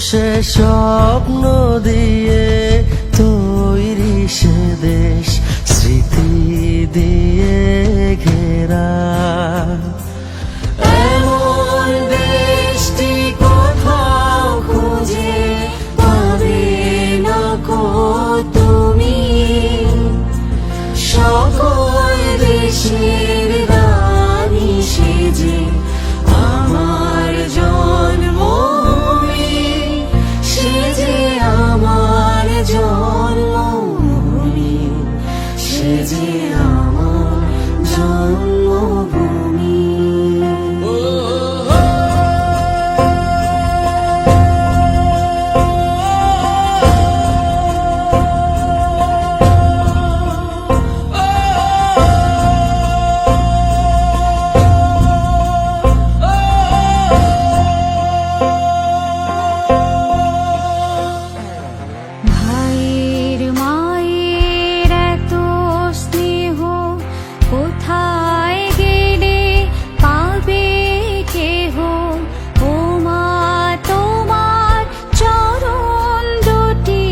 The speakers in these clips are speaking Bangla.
সে স্বপ্ন দিয়ে তৈরি সে দেশ স্মৃতি দিয়ে ঘেরা। এমন দেশটি কোথাও খুঁজে পাবে না কো তুমি, সকল দেশের রানী সেজে আমার জন্মভূমি, সেজে আমার জন্মভূমি, সেজে আমার জন্মভূমি। ভাইয়ের মায়ের এত স্নেহ কোথায় গেলে পাবে কেহ, ও মা তোমার চরণ দুটি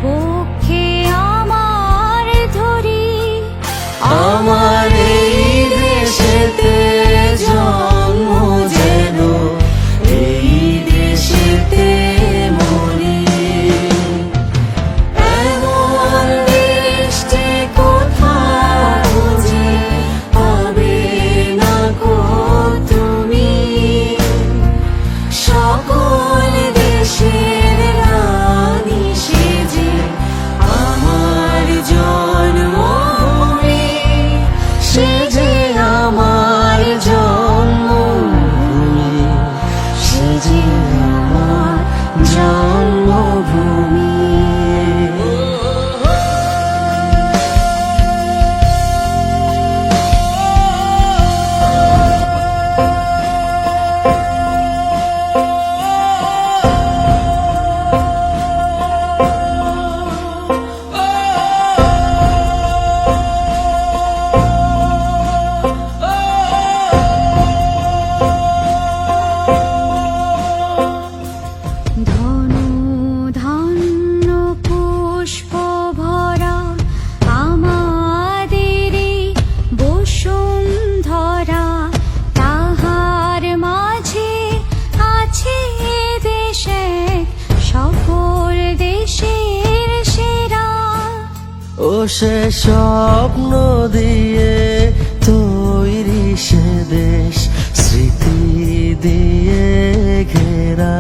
বক্ষে আমার ধরি। আমার এই দেশেতে জন্ম যেন এই দেশেতে মরি। এমন দেশটি কোথাও খুঁজে পাবে না কো তুমি, সকল দেশের রানী সেজে আমার জন্মভূমি, সেজে আমার জন্মভূমি, সেজে আমার জন্মভূমি। ধন ধান্য পুষ্প ভরা আমাদের বসুন্ধরা, তাহার মাঝে আছে দেশে সকল দেশের সেরা। ও সে স্বপ্ন দিয়ে তৈরি সে দেশ স্মৃতি দিয়ে ঘেরা।